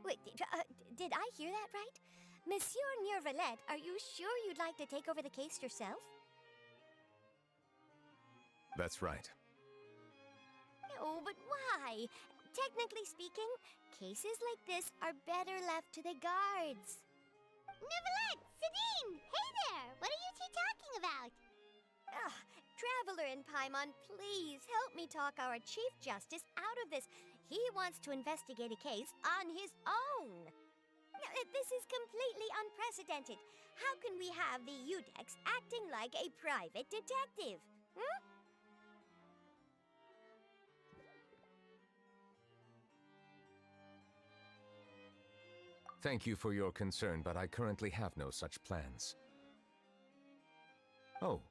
Wait, did I hear that right? Monsieur Neuvillette, are you sure you'd like to take over the case yourself? That's right. Oh, but why? Technically speaking, cases like this are better left to the guards. Neuvillette! Sidine! Hey there! What are you two talking about? Traveler in Paimon, please help me talk our Chief Justice out of this. He wants to investigate a case on his own. Now, this is completely unprecedented. How can we have the Udex acting like a private detective? Thank you for your concern, but I currently have no such plans. Oh,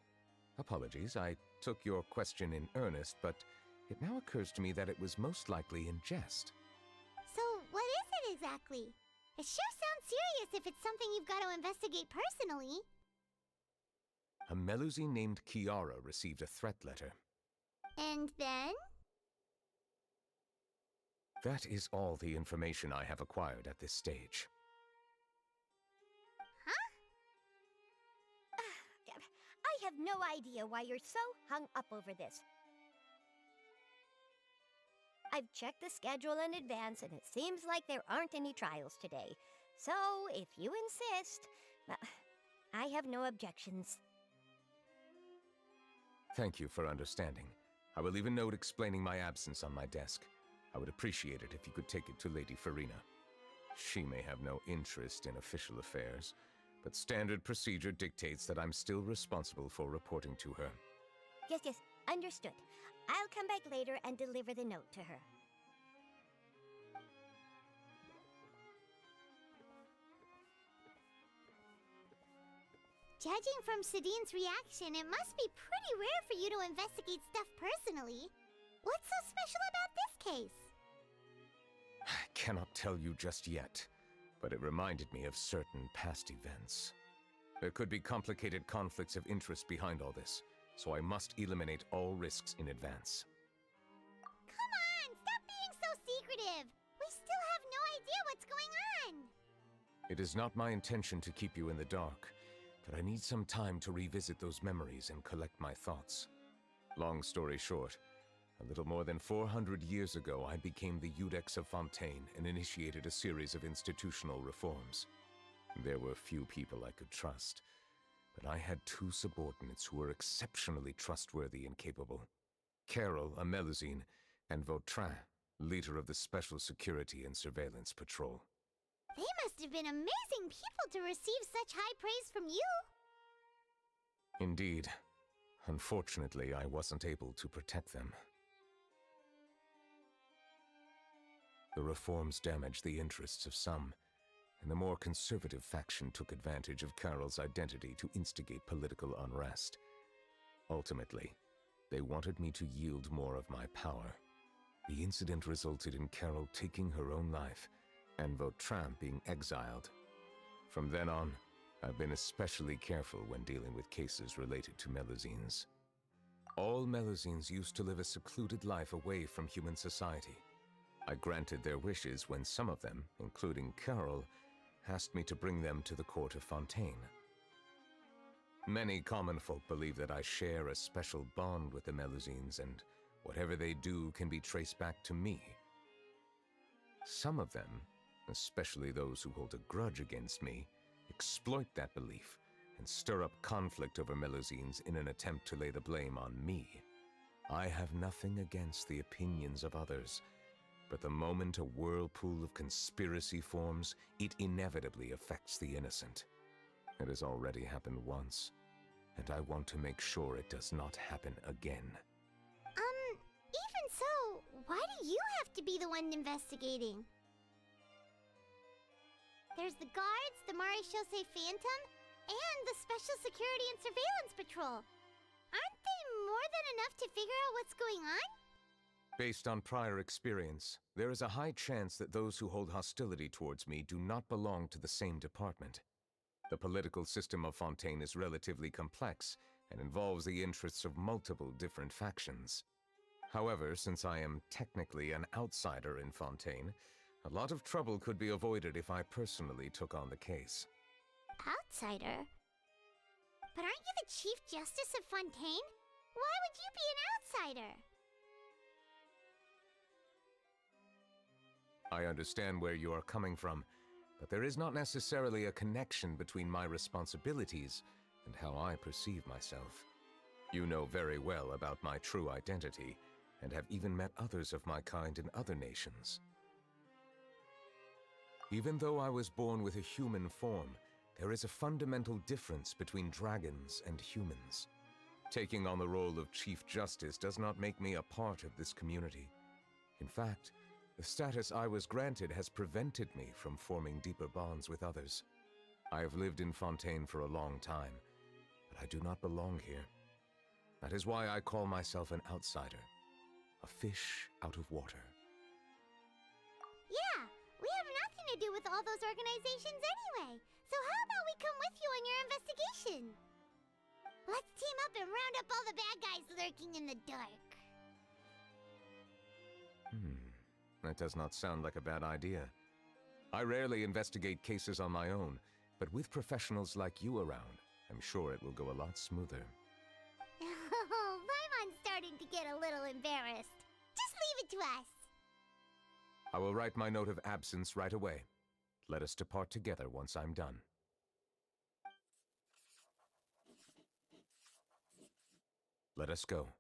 apologies. I took your question in earnest, but it now occurs to me that it was most likely in jest. So, what is it exactly? It sure sounds serious if it's something you've got to investigate personally. A Melusine named Kiara received a threat letter. And then? That is all the information I have acquired at this stage. Huh? I have no idea why you're so hung up over this. I've checked the schedule in advance, and it seems like there aren't any trials today. So, if you insist, I have no objections. Thank you for understanding. I will leave a note explaining my absence on my desk. I would appreciate it if you could take it to Lady Farina. She may have no interest in official affairs, but standard procedure dictates that I'm still responsible for reporting to her. Yes, understood. I'll come back later and deliver the note to her. Judging from Sidine's reaction, it must be pretty rare for you to investigate stuff personally. What's so special about this case? I cannot tell you just yet, but it reminded me of certain past events. There could be complicated conflicts of interest behind all this, so I must eliminate all risks in advance. Come on, stop being so secretive! We still have no idea what's going on! It is not my intention to keep you in the dark, but I need some time to revisit those memories and collect my thoughts. Long story short, a little more than 400 years ago, I became the Udex of Fontaine and initiated a series of institutional reforms. There were few people I could trust, but I had two subordinates who were exceptionally trustworthy and capable. Carol, a Melusine, and Vautrin, leader of the Special Security and Surveillance Patrol. They must have been amazing people to receive such high praise from you! Indeed. Unfortunately, I wasn't able to protect them. The reforms damaged the interests of some, and the more conservative faction took advantage of Carol's identity to instigate political unrest. Ultimately, they wanted me to yield more of my power. The incident resulted in Carol taking her own life, and Vautrin being exiled. From then on, I've been especially careful when dealing with cases related to Melusines. All Melusines used to live a secluded life away from human society. I granted their wishes when some of them, including Carol, asked me to bring them to the court of Fontaine. Many common folk believe that I share a special bond with the Melusines, and whatever they do can be traced back to me. Some of them, especially those who hold a grudge against me, exploit that belief and stir up conflict over Melusines in an attempt to lay the blame on me. I have nothing against the opinions of others, but the moment a whirlpool of conspiracy forms, it inevitably affects the innocent. It has already happened once, and I want to make sure it does not happen again. Even so, why do you have to be the one investigating? There's the guards, the Maréchaussée Phantom, and the Special Security and Surveillance Patrol. Aren't they more than enough to figure out what's going on? Based on prior experience, there is a high chance that those who hold hostility towards me do not belong to the same department. The political system of Fontaine is relatively complex and involves the interests of multiple different factions. However, since I am technically an outsider in Fontaine, A lot of trouble could be avoided if I personally took on the case. Outsider? But aren't you the Chief Justice of Fontaine? Why would you be an outsider? I understand where you are coming from, but there is not necessarily a connection between my responsibilities and how I perceive myself. You know very well about my true identity, and have even met others of my kind in other nations. Even though I was born with a human form, there is a fundamental difference between dragons and humans. Taking on the role of Chief Justice does not make me a part of this community. In fact, the status I was granted has prevented me from forming deeper bonds with others. I have lived in Fontaine for a long time, but I do not belong here. That is why I call myself an outsider, a fish out of water. Yeah, we have nothing to do with all those organizations anyway. So how about we come with you on your investigation? Let's team up and round up all the bad guys lurking in the dark. That does not sound like a bad idea. I rarely investigate cases on my own, but with professionals like you around, I'm sure it will go a lot smoother. Oh, Paimon's starting to get a little embarrassed. Just leave it to us. I will write my note of absence right away. Let us depart together once I'm done. Let us go.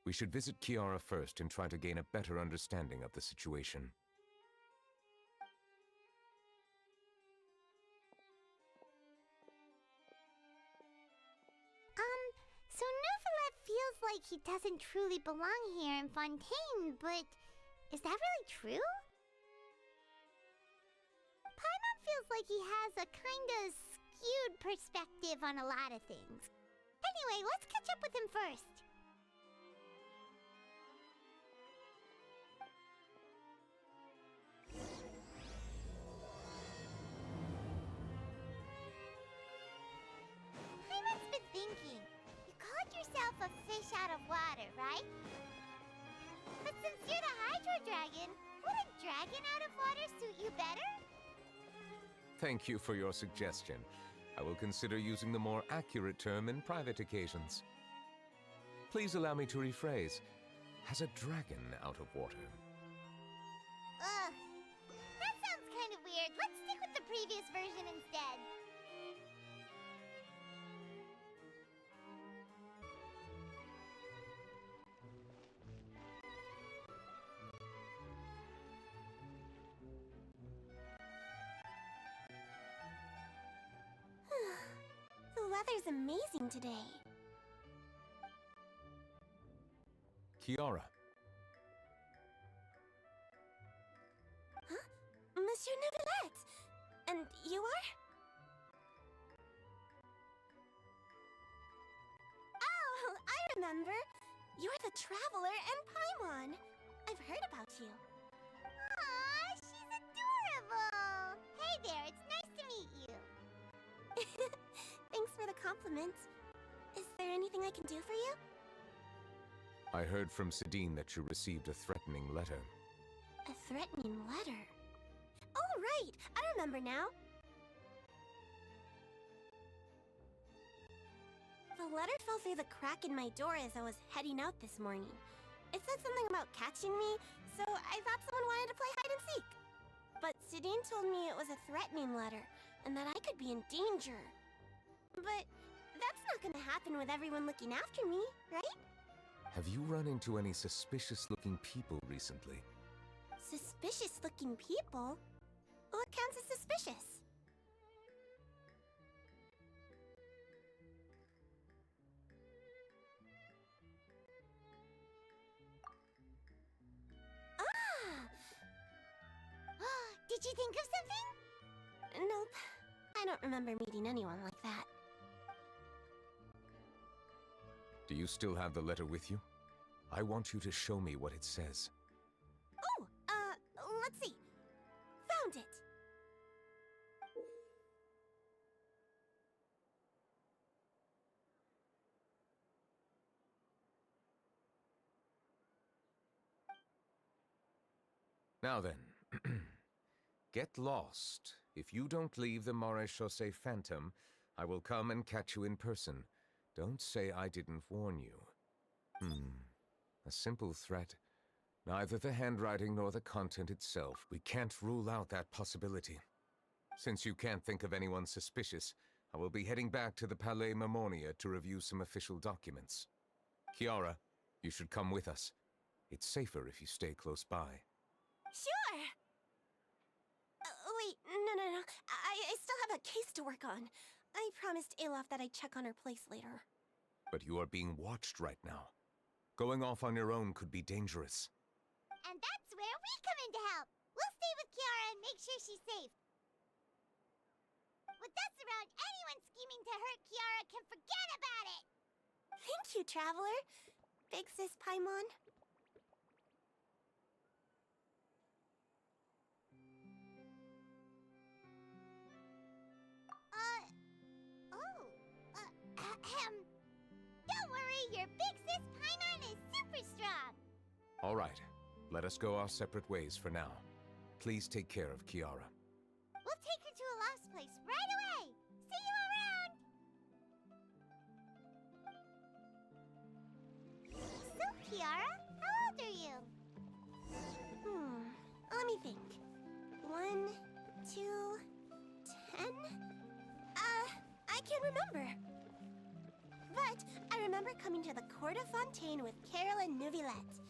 We should visit Kiara first and try to gain a better understanding of the situation. So Neuvillette feels like he doesn't truly belong here in Fontaine, but is that really true? Paimon feels like he has a kinda skewed perspective on a lot of things. Anyway, let's catch up with him first. Paimon's been thinking. You called yourself a fish out of water, right? But since you're the Hydro Dragon, would a dragon out of water suit you better? Thank you for your suggestion. I will consider using the more accurate term in private occasions. Please allow me to rephrase. Has a dragon out of water? Ugh. That sounds kind of weird. Let's stick with the previous version instead. The weather's amazing today. Kiara. Huh? Monsieur Neuvillette! And you are? Oh, I remember. You're the Traveler and Paimon. I've heard about you. Aw, she's adorable! Hey there, it's nice to meet you. Thanks for the compliment. Is there anything I can do for you? I heard from Sidine that you received a threatening letter. A threatening letter? Oh, right! I remember now. The letter fell through the crack in my door as I was heading out this morning. It said something about catching me, so I thought someone wanted to play hide and seek. But Sidine told me it was a threatening letter, and that I could be in danger. But that's not gonna happen with everyone looking after me, right? Have you run into any suspicious-looking people recently? Suspicious-looking people? What counts as suspicious? Ah! Did you think of something? Nope. I don't remember meeting anyone like that. Do you still have the letter with you? I want you to show me what it says. Oh, let's see. Found it. Now then, Get lost. If you don't leave the Maréchaussée Phantom, I will come and catch you in person. Don't say I didn't warn you. A simple threat. Neither the handwriting nor the content itself. We can't rule out that possibility. Since you can't think of anyone suspicious, I will be heading back to the Palais Mermonia to review some official documents. Kiara, you should come with us. It's safer if you stay close by. Sure! Wait, no. I still have a case to work on. I promised Alof that I'd check on her place later. But you are being watched right now. Going off on your own could be dangerous. And that's where we come in to help. We'll stay with Kiara and make sure she's safe. With us around, anyone scheming to hurt Kiara can forget about it! Thank you, Traveler. Big Sis Paimon. Don't worry, your big sis Paimon is super strong! All right, let us go our separate ways for now. Please take care of Kiara. We'll take her to a lost place right away! See you around! So, Kiara, how old are you? Let me think. 1, 2, 10? I can't remember. But I remember coming to the Court of Fontaine with Carol and Neuvillette.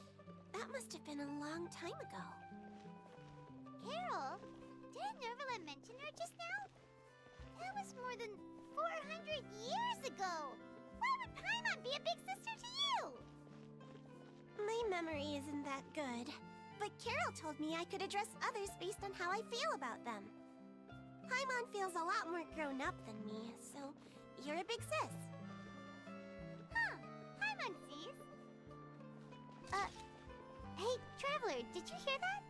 That must have been a long time ago. Carol? Didn't Neuvillette mention her just now? That was more than 400 years ago! Why would Paimon be a big sister to you? My memory isn't that good. But Carol told me I could address others based on how I feel about them. Paimon feels a lot more grown up than me, so you're a big sis. Huh. Paimon sees. Hey, Traveler, did you hear that?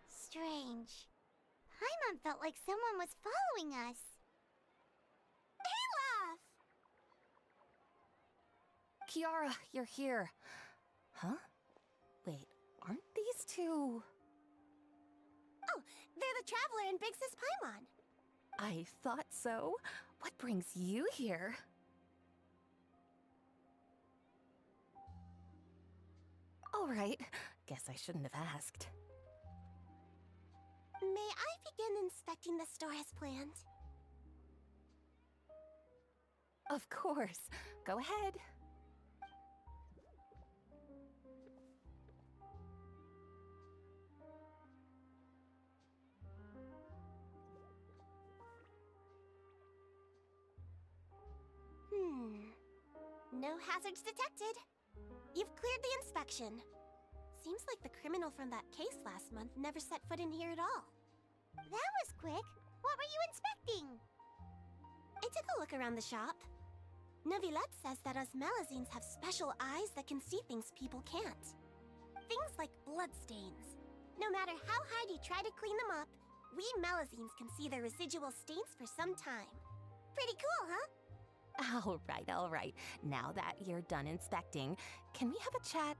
Strange. Paimon felt like someone was following us. Kiara, you're here. Huh? Wait, aren't these two... Oh, they're the Traveler and Big Sis Paimon. I thought so. What brings you here? All right, guess I shouldn't have asked. May I begin inspecting the store as planned? Of course. Go ahead. No hazards detected. You've cleared the inspection. Seems like the criminal from that case last month never set foot in here at all. That was quick. What were you inspecting? I took a look around the shop. Neuvillette says that us Melazines have special eyes that can see things people can't. Things like bloodstains. No matter how hard you try to clean them up, we Melazines can see the residual stains for some time. Pretty cool, huh? All right. Now that you're done inspecting, can we have a chat?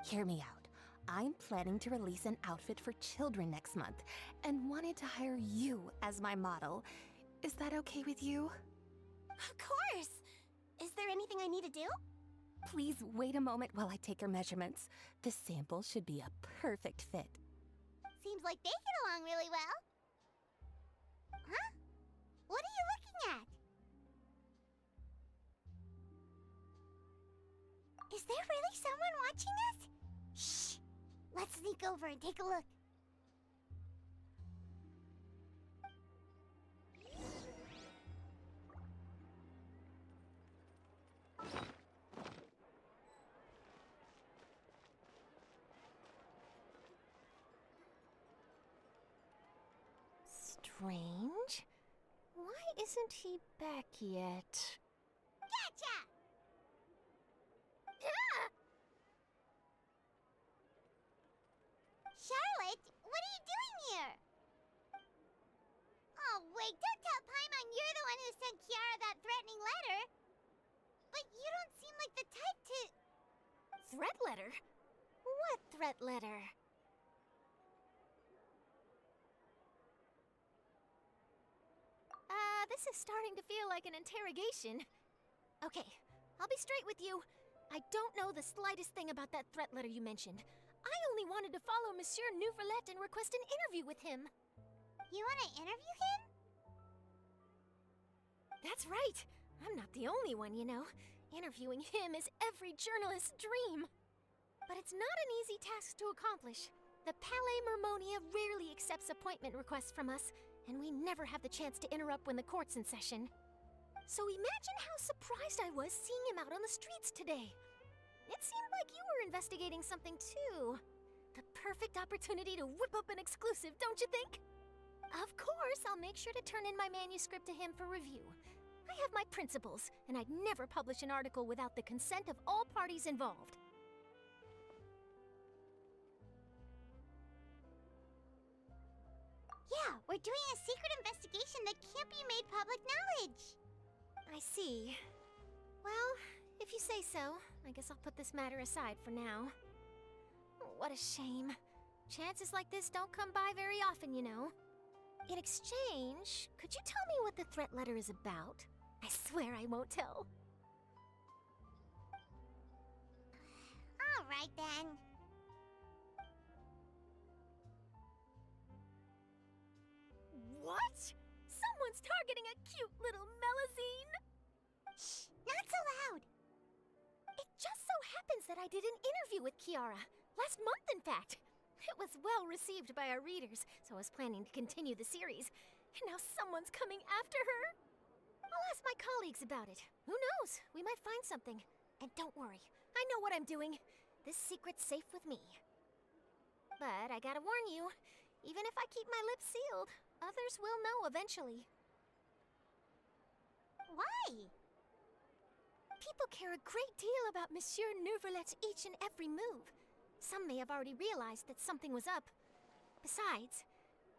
Hear me out. I'm planning to release an outfit for children next month and wanted to hire you as my model. Is that okay with you? Of course! Is there anything I need to do? Please wait a moment while I take your measurements. The sample should be a perfect fit. Seems like they get along really well. Huh? What are you looking at? Is there really someone watching us? Shh! Let's sneak over and take a look. Strange. Why isn't he back yet? Gotcha! Charlotte, what are you doing here? Anyway, don't tell Paimon you're the one who sent Kiara that threatening letter. But you don't seem like the type to... Threat letter? What threat letter? This is starting to feel like an interrogation. Okay, I'll be straight with you. I don't know the slightest thing about that threat letter you mentioned. I only wanted to follow Monsieur Neuvillette and request an interview with him. You want to interview him? That's right. I'm not the only one, you know. Interviewing him is every journalist's dream. But it's not an easy task to accomplish. The Palais Mermonia rarely accepts appointment requests from us, and we never have the chance to interrupt when the court's in session. So imagine how surprised I was seeing him out on the streets today. It seemed like you were investigating something too. The perfect opportunity to whip up an exclusive, don't you think? Of course, I'll make sure to turn in my manuscript to him for review. I have my principles, and I'd never publish an article without the consent of all parties involved. Yeah, we're doing a secret investigation that can't be made public knowledge. I see. Well, if you say so, I guess I'll put this matter aside for now. What a shame. Chances like this don't come by very often, you know. In exchange, could you tell me what the threat letter is about? I swear I won't tell. All right, then. What? Someone's targeting a cute little Melazine? Shh, not so loud. It just so happens that I did an interview with Kiara. Last month, in fact. It was well received by our readers, so I was planning to continue the series. And now someone's coming after her. I'll ask my colleagues about it. Who knows? We might find something. And don't worry, I know what I'm doing. This secret's safe with me. But I gotta warn you, even if I keep my lips sealed, others will know eventually. Why? People care a great deal about Monsieur Neuvillette's each and every move. Some may have already realized that something was up. Besides,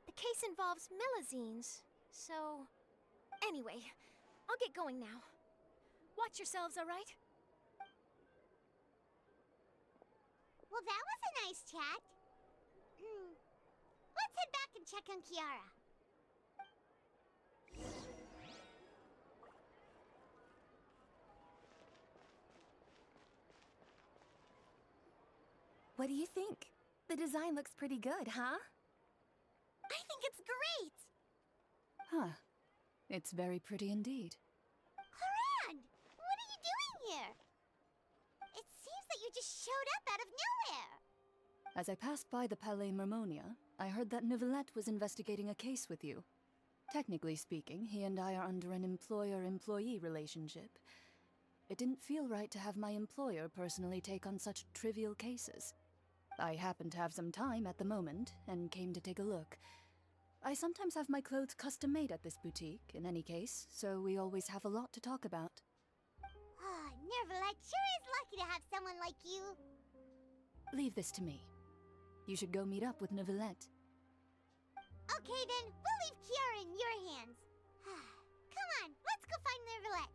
the case involves Melazines, so... Anyway, I'll get going now. Watch yourselves, all right? Well, that was a nice chat. Let's head back and check on Kiara. What do you think? The design looks pretty good, huh? I think it's great! Huh. It's very pretty indeed. Clorinde! What are you doing here? It seems that you just showed up out of nowhere. As I passed by the Palais Mermonia, I heard that Neuvillette was investigating a case with you. Technically speaking, he and I are under an employer-employee relationship. It didn't feel right to have my employer personally take on such trivial cases. I happen to have some time at the moment, and came to take a look. I sometimes have my clothes custom-made at this boutique, in any case, so we always have a lot to talk about. Ah, Neuvillette sure is lucky to have someone like you. Leave this to me. You should go meet up with Neuvillette. Okay then, we'll leave Kiara in your hands. Come on, let's go find Neuvillette.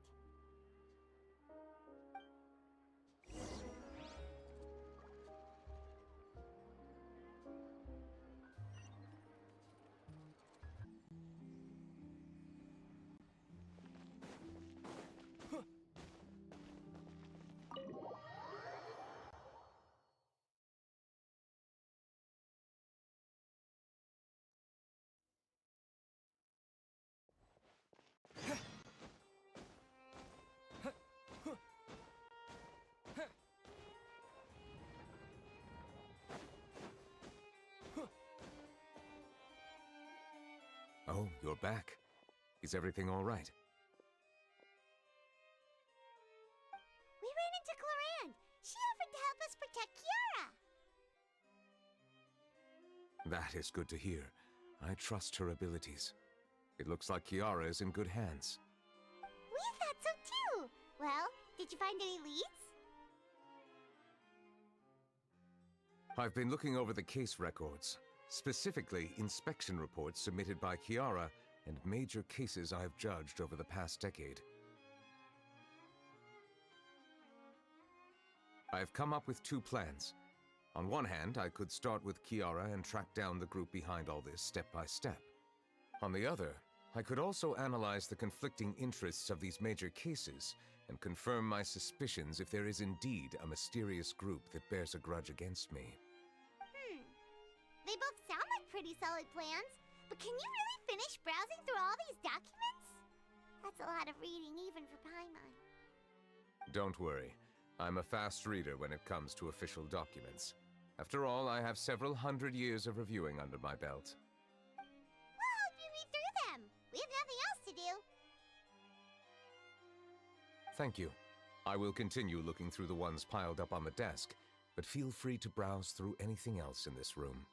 Oh, you're back. Is everything all right? We ran into Clorinde. She offered to help us protect Kiara. That is good to hear. I trust her abilities. It looks like Kiara is in good hands. We thought so too. Well, did you find any leads? I've been looking over the case records, specifically inspection reports submitted by Kiara and major cases I've judged over the past decade. I've come up with two plans. On one hand, I could start with Kiara and track down the group behind all this step by step. On the other, I could also analyze the conflicting interests of these major cases and confirm my suspicions if there is indeed a mysterious group that bears a grudge against me. They both sound like pretty solid plans, but can you really finish browsing through all these documents? That's a lot of reading even for Paimon. Don't worry. I'm a fast reader when it comes to official documents. After all, I have several hundred years of reviewing under my belt. Well, help you read through them. We have nothing else to do. Thank you. I will continue looking through the ones piled up on the desk, but feel free to browse through anything else in this room.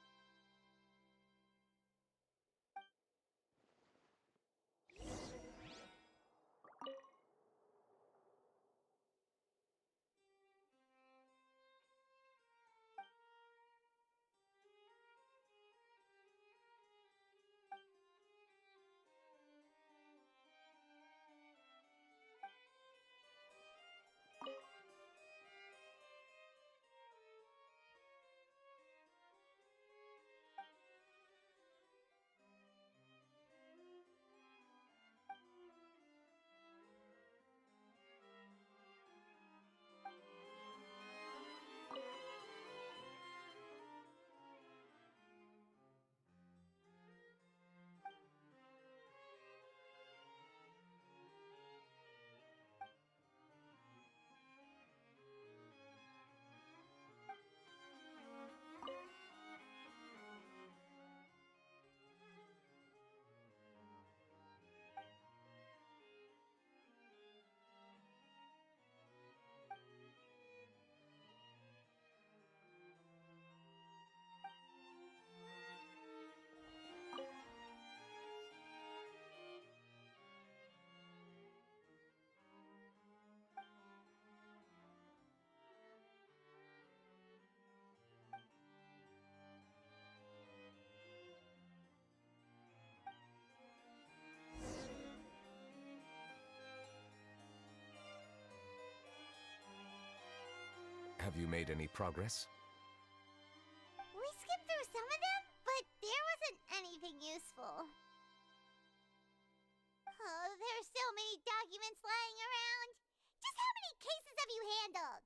Have you made any progress? We skimmed through some of them, but there wasn't anything useful. Oh, there are so many documents lying around. Just how many cases have you handled?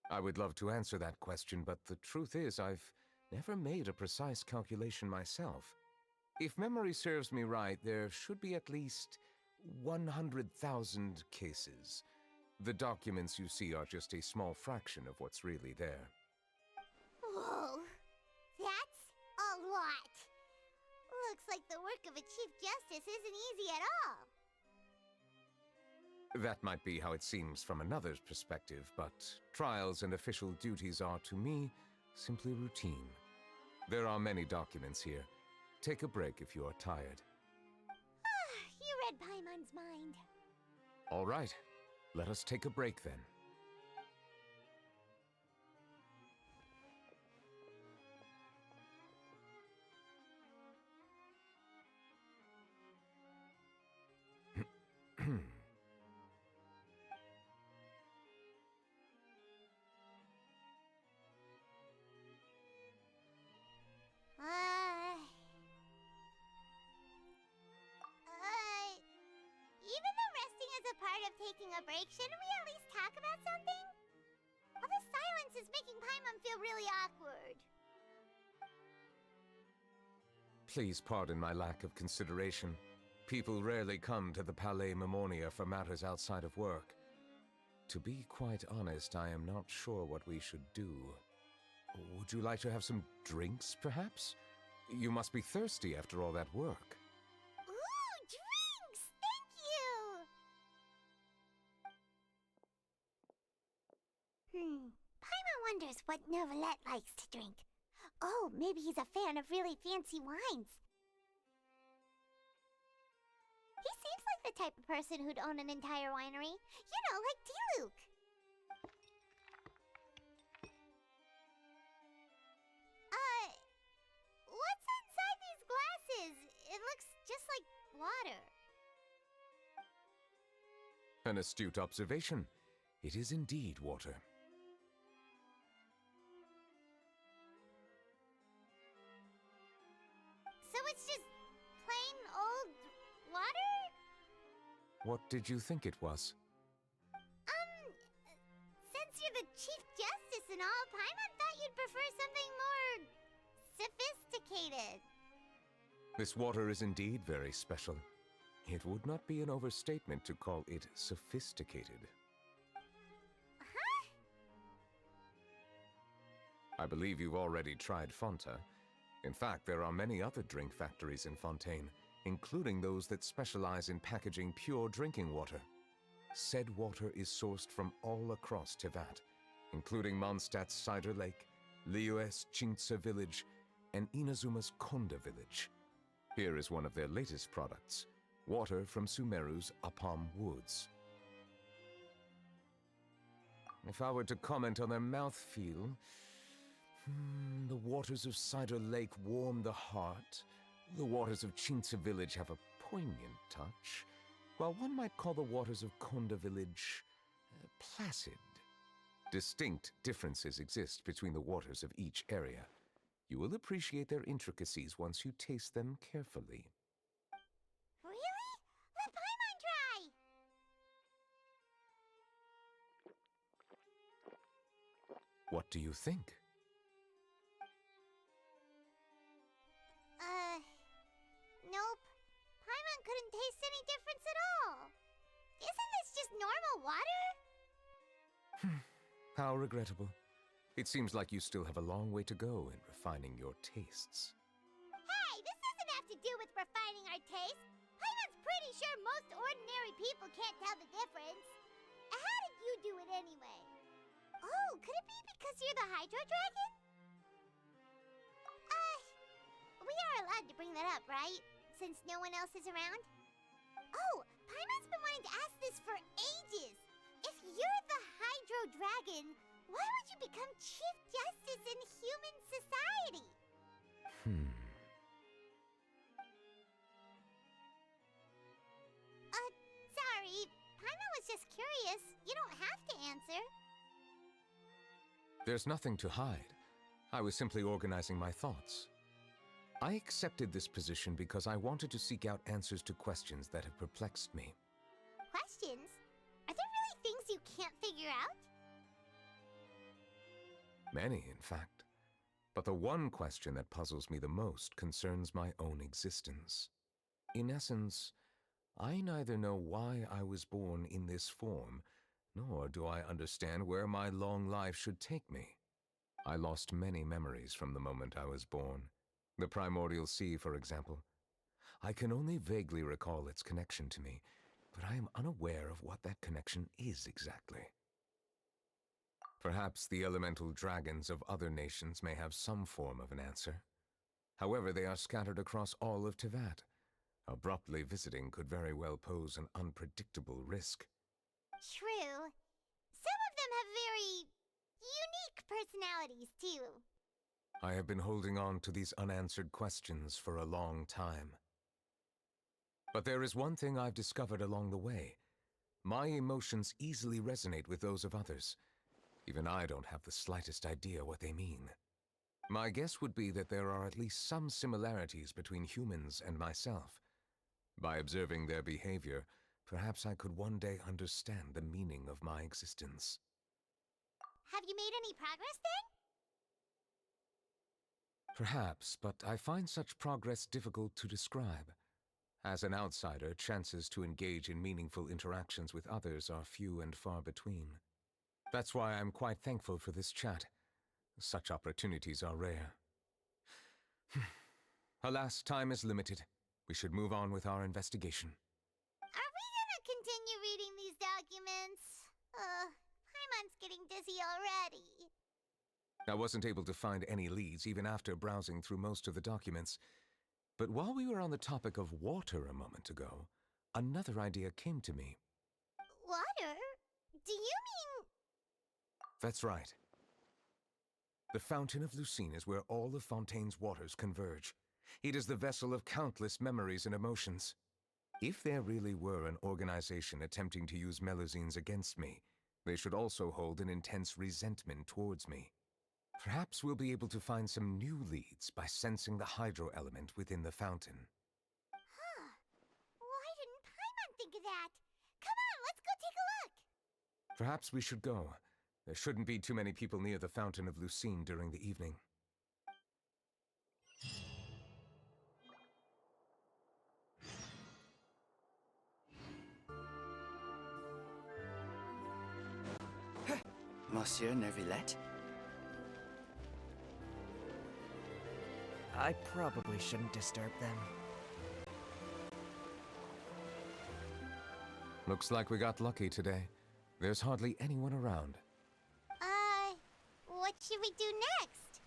I would love to answer that question, but the truth is I've never made a precise calculation myself. If memory serves me right, there should be at least 100,000 cases. The documents you see are just a small fraction of what's really there. Whoa, that's a lot. Looks like the work of a Chief Justice isn't easy at all. That might be how it seems from another's perspective, but trials and official duties are, to me, simply routine. There are many documents here. Take a break if you are tired. You read Paimon's mind. All right. Let us take a break then. Even though resting is a part of taking a break, shouldn't we at least talk about something? All this silence is making Paimon feel really awkward. Please pardon my lack of consideration. People rarely come to the Palais Mermonia for matters outside of work. To be quite honest, I am not sure what we should do. Would you like to have some drinks, perhaps? You must be thirsty after all that work. Ooh, drinks! Thank you! Paimon wonders what Neuvillette likes to drink. Oh, maybe he's a fan of really fancy wines. He seems like the type of person who'd own an entire winery. You know, like Diluc. What's inside these glasses? It looks just like An astute observation. It is indeed water. So it's just plain old water? What did you think it was? Since you're the Chief Justice and all, Paimon thought you'd prefer something more sophisticated. This water is indeed very special. It would not be an overstatement to call it sophisticated. Huh? I believe you've already tried Fonta. In fact, there are many other drink factories in Fontaine, including those that specialize in packaging pure drinking water. Said water is sourced from all across Tevat, including Mondstadt's Cider Lake, Liyue's Chintsa village, and Inazuma's Konda village. Here is one of their latest products, water from Sumeru's Apam Woods. If I were to comment on their mouthfeel, the waters of Cider Lake warm the heart. The waters of Chintsa village have a poignant touch, while one might call the waters of Konda village placid. Distinct differences exist between the waters of each area. You will appreciate their intricacies once you taste them carefully. Really? Let Paimon try! What do you think? Nope. Paimon couldn't taste any difference at all. Isn't this just normal water? How regrettable. It seems like you still have a long way to go in refining your tastes. Hey, this doesn't have to do with refining our taste. Paimon's pretty sure most ordinary people can't tell the difference. How did you do it anyway? Oh, could it be because you're the Hydro Dragon? We are allowed to bring that up, right? Since no one else is around? Oh, Paimon's been wanting to ask this for ages! If you're the Hydro Dragon, why would you become Chief Justice in human society? Sorry. Paimon was just curious. You don't have to answer. There's nothing to hide. I was simply organizing my thoughts. I accepted this position because I wanted to seek out answers to questions that have perplexed me. Questions? Are there really things you can't figure out? Many, in fact. But the one question that puzzles me the most concerns my own existence. In essence, I neither know why I was born in this form, nor do I understand where my long life should take me. I lost many memories from the moment I was born. The primordial sea, for example. I can only vaguely recall its connection to me, but I am unaware of what that connection is exactly. Perhaps the elemental dragons of other nations may have some form of an answer. However, they are scattered across all of Tevat. Abruptly visiting could very well pose an unpredictable risk. True. Some of them have very unique personalities, too. I have been holding on to these unanswered questions for a long time. But there is one thing I've discovered along the way. My emotions easily resonate with those of others. Even I don't have the slightest idea what they mean. My guess would be that there are at least some similarities between humans and myself. By observing their behavior, perhaps I could one day understand the meaning of my existence. Have you made any progress then? Perhaps, but I find such progress difficult to describe. As an outsider, chances to engage in meaningful interactions with others are few and far between. That's why I'm quite thankful for this chat. Such opportunities are rare. Alas, time is limited. We should move on with our investigation. Are we gonna continue reading these documents? Paimon's getting dizzy already. I wasn't able to find any leads even after browsing through most of the documents. But while we were on the topic of water a moment ago, another idea came to me. Water? Do you mean... That's right. The Fountain of Lucine is where all of Fontaine's waters converge. It is the vessel of countless memories and emotions. If there really were an organization attempting to use Melusines against me, they should also hold an intense resentment towards me. Perhaps we'll be able to find some new leads by sensing the hydro element within the fountain. Huh. Why didn't Paimon think of that? Come on, let's go take a look! Perhaps we should go. There shouldn't be too many people near the Fountain of Lucine during the evening. Monsieur Neuvillette? I probably shouldn't disturb them. Looks like we got lucky today. There's hardly anyone around. What should we do next?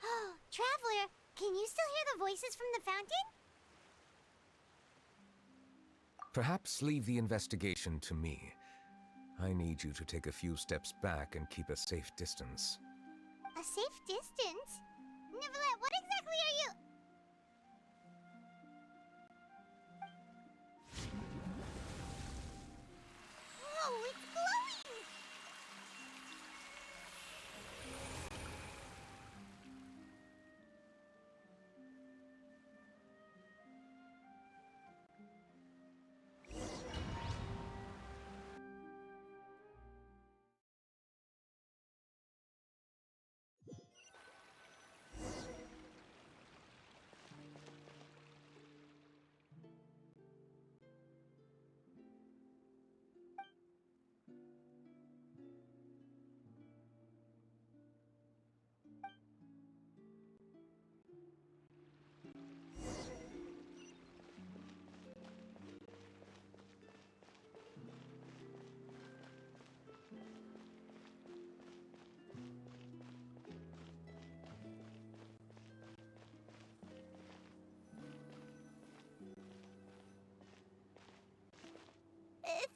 Oh, Traveler, can you still hear the voices from the fountain? Perhaps leave the investigation to me. I need you to take a few steps back and keep a safe distance. A safe distance? Neuvillette, what exactly are you... Whoa, it's glowing!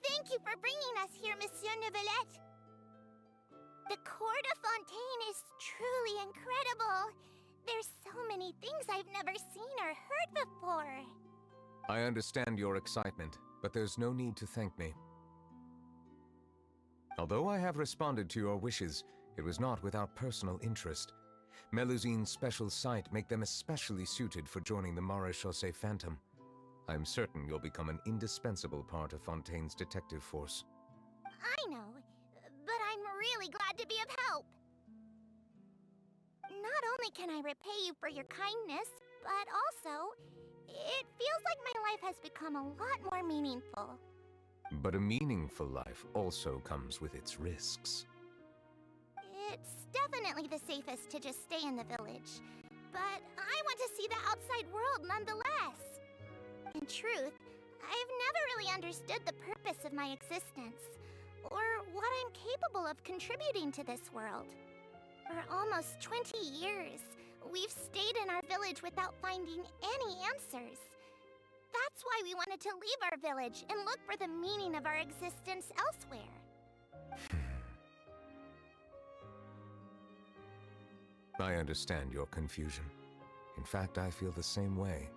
Thank you for bringing us here, Monsieur Neuvillette. The Court of Fontaine is truly incredible. There's so many things I've never seen or heard before. I understand your excitement, but there's no need to thank me. Although I have responded to your wishes, it was not without personal interest. Melusine's special sight make them especially suited for joining the Maréchaussée Phantom. I'm certain you'll become an indispensable part of Fontaine's detective force. I know, but I'm really glad to be of help. Not only can I repay you for your kindness, but also, it feels like my life has become a lot more meaningful. But a meaningful life also comes with its risks. It's definitely the safest to just stay in the village, but I want to see the outside world nonetheless. In truth, I've never really understood the purpose of my existence, or what I'm capable of contributing to this world. For almost 20 years, we've stayed in our village without finding any answers. That's why we wanted to leave our village and look for the meaning of our existence elsewhere. I understand your confusion. In fact, I feel the same way.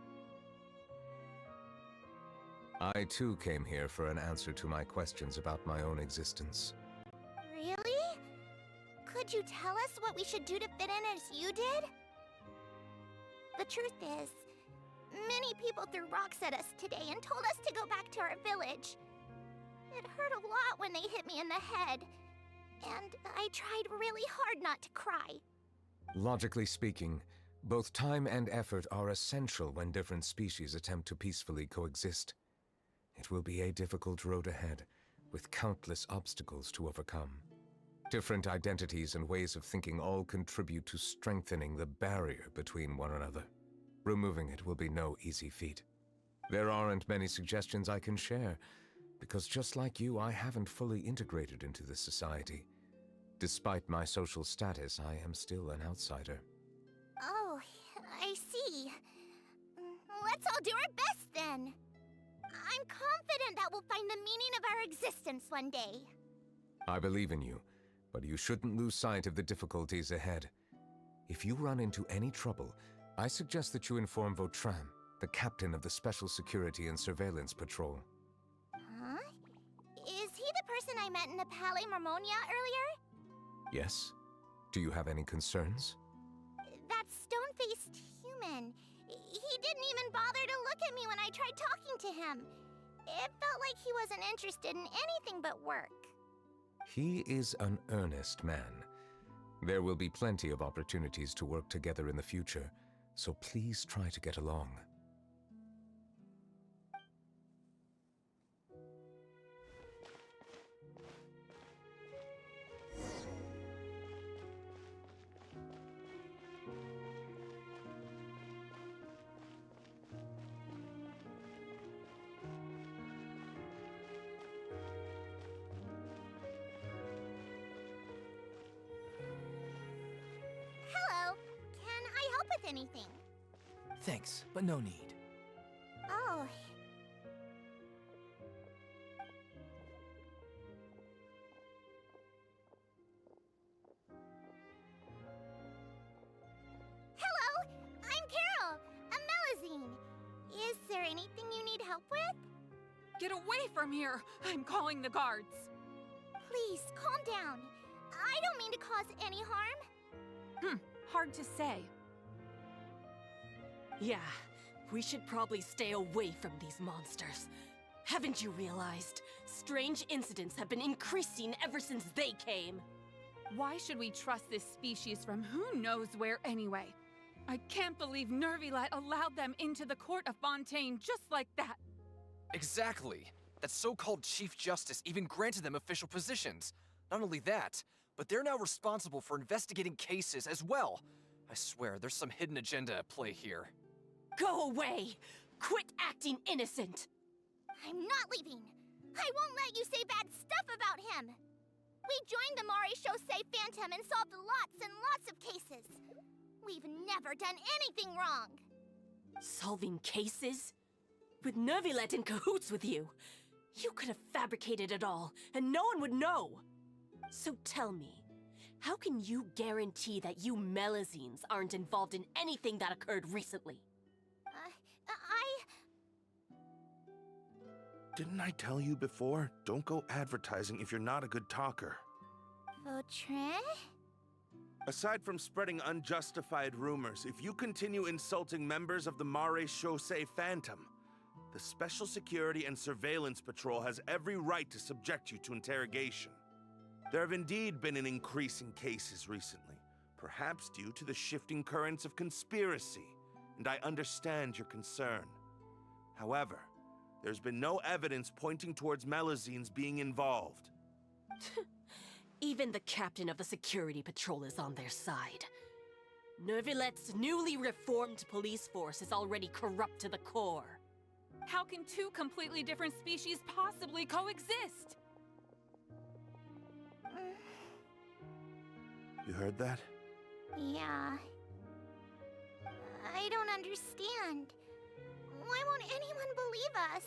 I too came here for an answer to my questions about my own existence. Really? Could you tell us what we should do to fit in as you did? The truth is, many people threw rocks at us today and told us to go back to our village. It hurt a lot when they hit me in the head, and I tried really hard not to cry. Logically speaking, both time and effort are essential when different species attempt to peacefully coexist. It will be a difficult road ahead, with countless obstacles to overcome. Different identities and ways of thinking all contribute to strengthening the barrier between one another. Removing it will be no easy feat. There aren't many suggestions I can share, because just like you, I haven't fully integrated into this society. Despite my social status, I am still an outsider. Oh, I see. Let's all do our best then. I'm confident that we'll find the meaning of our existence one day. I believe in you, but you shouldn't lose sight of the difficulties ahead. If you run into any trouble, I suggest that you inform Vautrin. the captain of the Special Security and Surveillance Patrol. Huh? Is he the person I met in the Palais Marmonia earlier? Yes? Do you have any concerns? That stone-faced human. He didn't even bother to look at me when I tried talking to him. It felt like he wasn't interested in anything but work. He is an earnest man. There will be plenty of opportunities to work together in the future, so please try to get along. Hello. Can I help with anything? Thanks, but no need. Oh. Hello, I'm Carol, a Melazine. Is there anything you need help with? Get away from here! I'm calling the guards! Please, calm down. I don't mean to cause any harm. Hard to say. Yeah, we should probably stay away from these monsters. Haven't you realized? Strange incidents have been increasing ever since they came. Why should we trust this species from who knows where anyway? I can't believe Neuvillette allowed them into the court of Fontaine just like that. Exactly. That so-called Chief Justice even granted them official positions. Not only that, but they're now responsible for investigating cases as well. I swear, there's some hidden agenda at play here. Go away! Quit acting innocent! I'm not leaving. I won't let you say bad stuff about him. We joined the Mare Chaussee Phantom and solved lots and lots of cases. We've never done anything wrong. Solving cases? With Neuvillette in cahoots with you. You could have fabricated it all, and no one would know. So tell me, how can you guarantee that you Melazines aren't involved in anything that occurred recently? Didn't I tell you before? Don't go advertising if you're not a good talker. Vautrin? Aside from spreading unjustified rumors, if you continue insulting members of the Mare Chaussee Phantom, the Special Security and Surveillance Patrol has every right to subject you to interrogation. There have indeed been an increase in cases recently, perhaps due to the shifting currents of conspiracy, and I understand your concern. However, there's been no evidence pointing towards Melazines being involved. Even the captain of the security patrol is on their side. Neuvillette's newly reformed police force is already corrupt to the core. How can two completely different species possibly coexist? You heard that? Yeah. I don't understand. Why won't anyone believe us?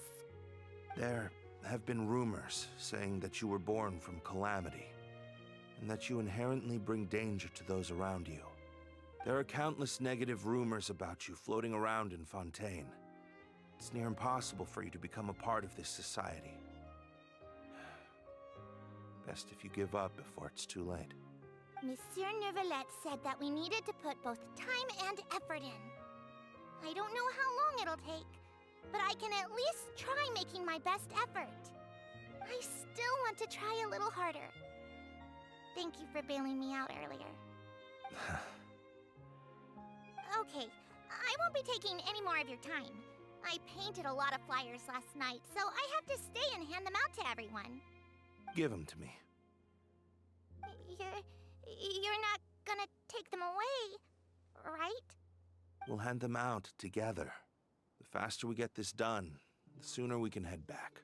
There have been rumors saying that you were born from calamity, and that you inherently bring danger to those around you. There are countless negative rumors about you floating around in Fontaine. It's near impossible for you to become a part of this society. Best if you give up before it's too late. Monsieur Neuvillette said that we needed to put both time and effort in. I don't know how long it'll take, but I can at least try making my best effort. I still want to try a little harder. Thank you for bailing me out earlier. Okay, I won't be taking any more of your time. I painted a lot of flyers last night, so I have to stay and hand them out to everyone. Give them to me. You're not gonna take them away, right? We'll hand them out together. The faster we get this done, the sooner we can head back.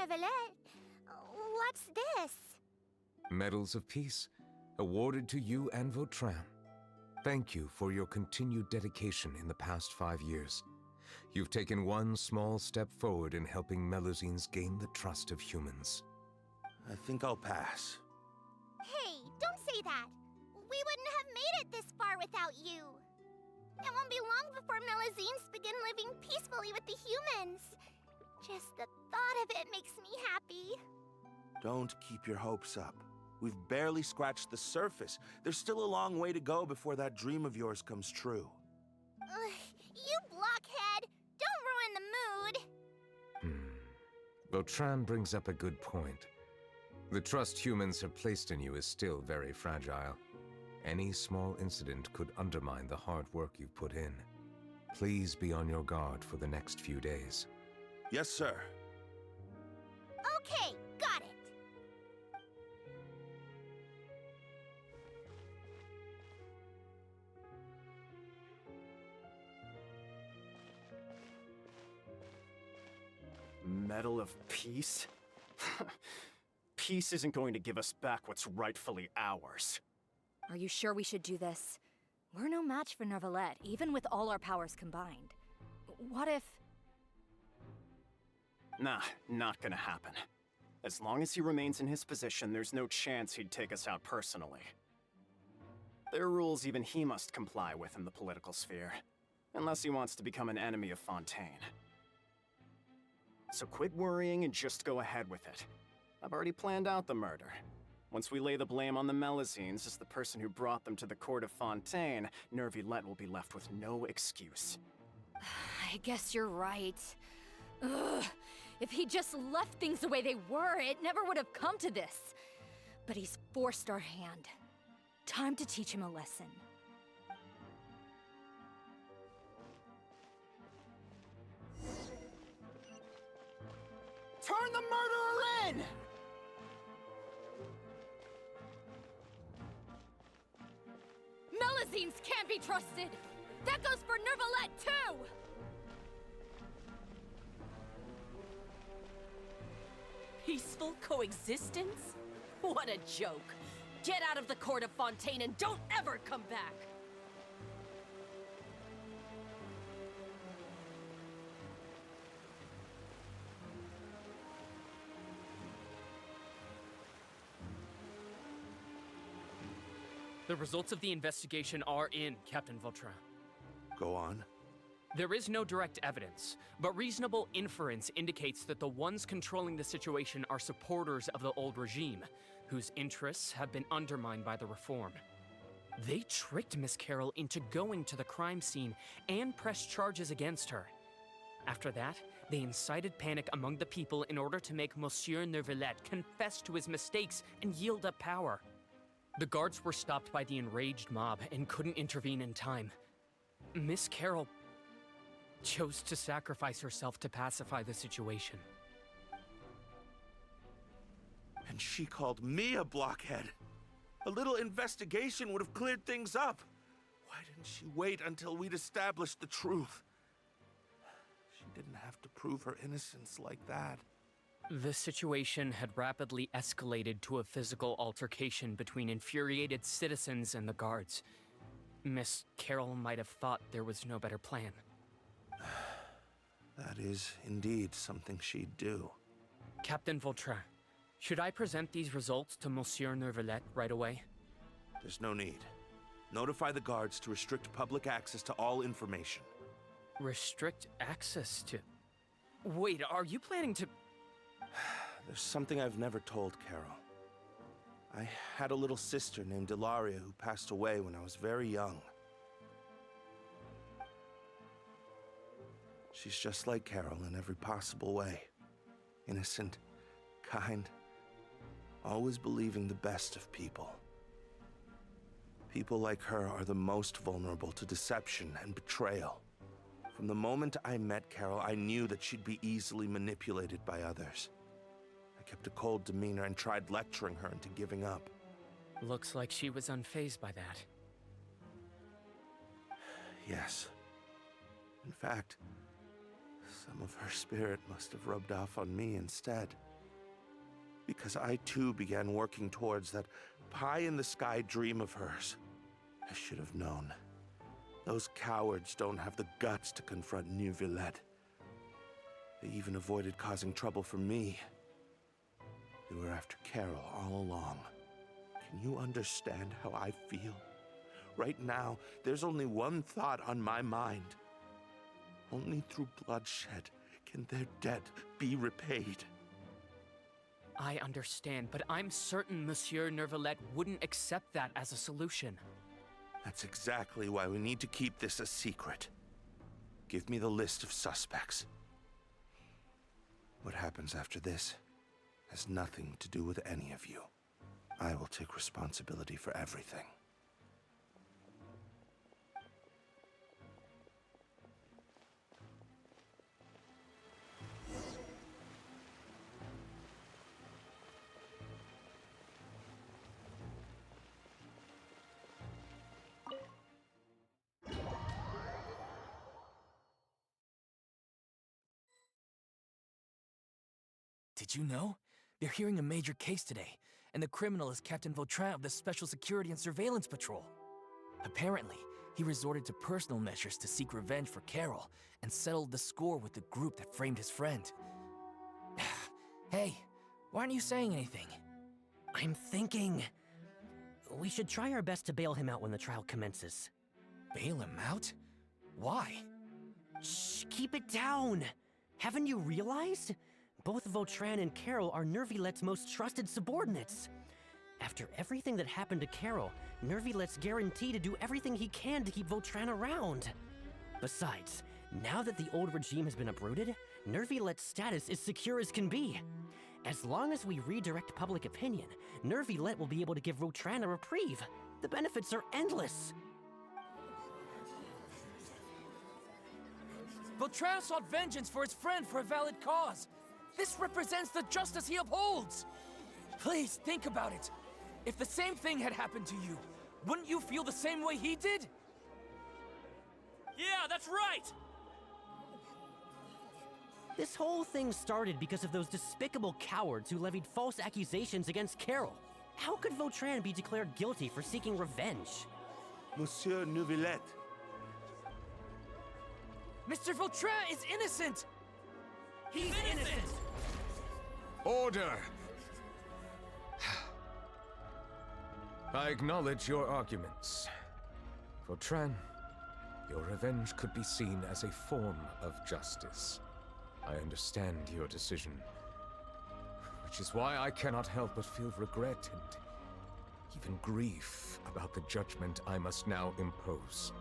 Neuvillette. What's this? Medals of Peace, awarded to you and Vautrin. Thank you for your continued dedication in the past 5 years. You've taken one small step forward in helping Melusines gain the trust of humans. I think I'll pass. Hey, don't say that. We wouldn't have made it this far without you. It won't be long before Melusines begin living peacefully with the humans. Just the thought of it makes me happy. Don't keep your hopes up. We've barely scratched the surface. There's still a long way to go before that dream of yours comes true. You blockhead! Don't ruin the mood! Vautrin brings up a good point. The trust humans have placed in you is still very fragile. Any small incident could undermine the hard work you've put in. Please be on your guard for the next few days. Yes, sir. Okay, got it. Medal of Peace? Peace isn't going to give us back what's rightfully ours. Are you sure we should do this? We're no match for Neuvillette, even with all our powers combined. What if... Nah, not gonna happen. As long as he remains in his position, there's no chance he'd take us out personally. There are rules even he must comply with in the political sphere, unless he wants to become an enemy of Fontaine. So quit worrying and just go ahead with it. I've already planned out the murder. Once we lay the blame on the Melusines as the person who brought them to the court of Fontaine, Neuvillette will be left with no excuse. I guess you're right. Ugh. If he just left things the way they were, it never would have come to this. But he's forced our hand. Time to teach him a lesson. Turn the murderer in! Melusines can't be trusted! That goes for Neuvillette, too! Peaceful coexistence? What a joke. Get out of the court of Fontaine and don't ever come back! The results of the investigation are in, Captain Vautrin. Go on. There is no direct evidence, but reasonable inference indicates that the ones controlling the situation are supporters of the old regime, whose interests have been undermined by the reform. They tricked Miss Carroll into going to the crime scene and pressed charges against her. After that, they incited panic among the people in order to make Monsieur Neuvillette confess to his mistakes and yield up power. The guards were stopped by the enraged mob and couldn't intervene in time. Miss Carroll chose to sacrifice herself to pacify the situation. And she called me a blockhead. A little investigation would have cleared things up. Why didn't she wait until we'd established the truth? She didn't have to prove her innocence like that. The situation had rapidly escalated to a physical altercation between infuriated citizens and the guards. Miss Carroll might have thought there was no better plan. That is indeed something she'd do. Captain Vautrin, should I present these results to Monsieur Neuvillette right away? There's no need. Notify the guards to restrict public access to all information. Restrict access to... Wait, are you planning to... There's something I've never told Carol. I had a little sister named Ilaria who passed away when I was very young. She's just like Carol in every possible way. Innocent, kind, always believing the best of people. People like her are the most vulnerable to deception and betrayal. From the moment I met Carol, I knew that she'd be easily manipulated by others. I kept a cold demeanor and tried lecturing her into giving up. Looks like she was unfazed by that. Yes. In fact, some of her spirit must have rubbed off on me instead. Because I too began working towards that pie-in-the-sky dream of hers. I should have known. Those cowards don't have the guts to confront Neuvillette. They even avoided causing trouble for me. They were after Carol all along. Can you understand how I feel? Right now, there's only one thought on my mind. Only through bloodshed can their debt be repaid. I understand, but I'm certain Monsieur Neuvillette wouldn't accept that as a solution. That's exactly why we need to keep this a secret. Give me the list of suspects. What happens after this has nothing to do with any of you. I will take responsibility for everything. Did you know? They're hearing a major case today, and the criminal is Captain Vautrin of the Special Security and Surveillance Patrol. Apparently, he resorted to personal measures to seek revenge for Carol and settled the score with the group that framed his friend. Hey, why aren't you saying anything? I'm thinking... we should try our best to bail him out when the trial commences. Bail him out? Why? Shh, keep it down! Haven't you realized? Both Vautrin and Carol are Neuvillette's most trusted subordinates. After everything that happened to Carol, Neuvillette's guaranteed to do everything he can to keep Vautrin around. Besides, now that the old regime has been uprooted, Neuvillette's status is secure as can be. As long as we redirect public opinion, Neuvillette will be able to give Vautrin a reprieve. The benefits are endless. Vautrin sought vengeance for his friend for a valid cause. This represents the justice he upholds! Please, think about it. If the same thing had happened to you, wouldn't you feel the same way he did? Yeah, that's right! This whole thing started because of those despicable cowards who levied false accusations against Carol. How could Vautrin be declared guilty for seeking revenge? Monsieur Neuvillette. Mr. Vautrin is innocent! He's innocent! Order! I acknowledge your arguments. Vautrin, your revenge could be seen as a form of justice. I understand your decision, which is why I cannot help but feel regret and even grief about the judgment I must now impose.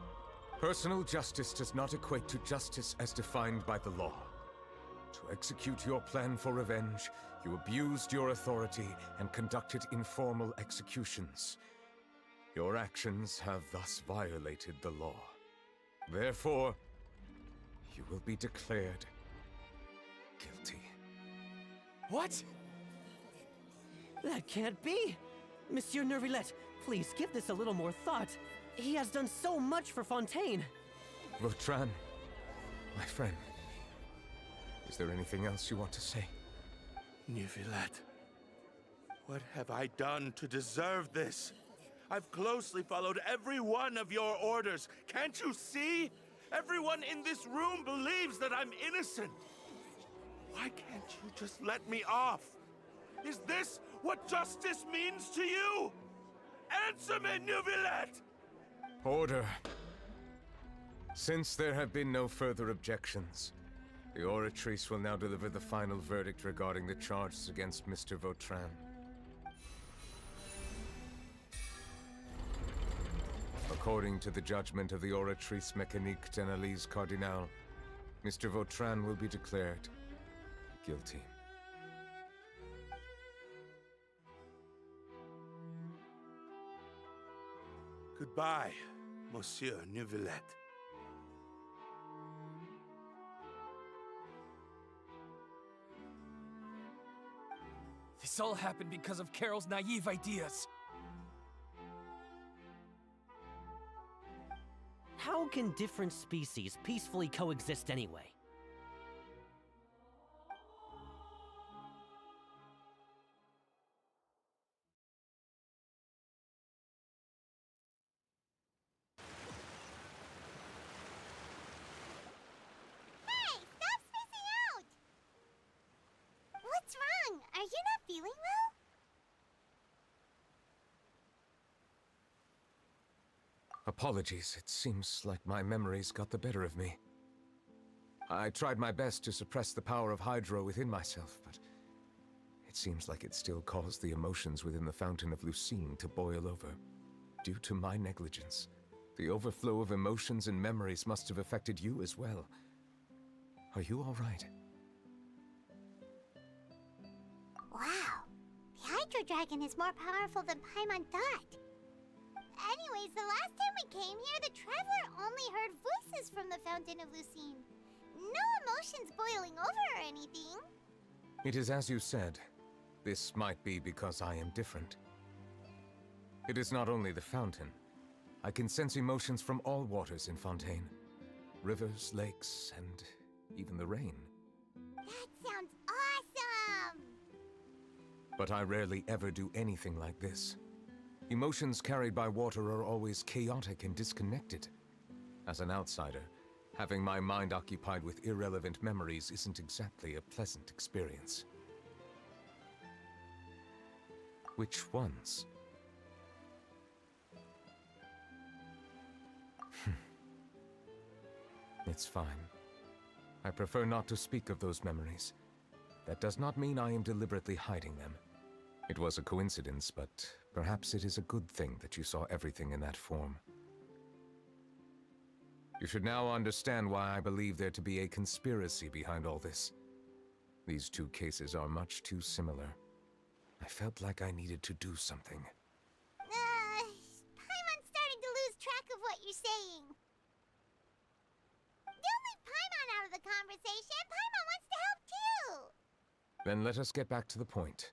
Personal justice does not equate to justice as defined by the law. To execute your plan for revenge, you abused your authority and conducted informal executions. Your actions have thus violated the law. Therefore, you will be declared guilty. What? That can't be! Monsieur Neuvillette, please give this a little more thought. He has done so much for Fontaine. Vautrin, my friend, is there anything else you want to say? Neuvillette, what have I done to deserve this? I've closely followed every one of your orders. Can't you see? Everyone in this room believes that I'm innocent. Why can't you just let me off? Is this what justice means to you? Answer me, Neuvillette! Order. Since there have been no further objections, the Oratrice will now deliver the final verdict regarding the charges against Mr. Vautrin. According to the judgment of the Oratrice Mécanique d'Analyse Cardinal, Mr. Vautrin will be declared guilty. Goodbye, Monsieur Neuvillette. This all happened because of Carol's naive ideas. How can different species peacefully coexist anyway? Apologies, it seems like my memories got the better of me. I tried my best to suppress the power of Hydro within myself, but it seems like it still caused the emotions within the Fountain of Lucine to boil over. Due to my negligence, the overflow of emotions and memories must have affected you as well. Are you all right? Wow. The Hydro Dragon is more powerful than Paimon thought. Anyways, the last time we came here, the Traveler only heard voices from the Fountain of Lucine. No emotions boiling over or anything. It is as you said. This might be because I am different. It is not only the fountain. I can sense emotions from all waters in Fontaine. Rivers, lakes, and even the rain. That sounds awesome! But I rarely ever do anything like this. Emotions carried by water are always chaotic and disconnected. As an outsider, having my mind occupied with irrelevant memories isn't exactly a pleasant experience. Which ones? It's fine. I prefer not to speak of those memories. That does not mean I am deliberately hiding them. It was a coincidence, but perhaps it is a good thing that you saw everything in that form. You should now understand why I believe there to be a conspiracy behind all this. These two cases are much too similar. I felt like I needed to do something. Paimon's starting to lose track of what you're saying. Don't leave Paimon out of the conversation. Paimon wants to help too. Then let us get back to the point.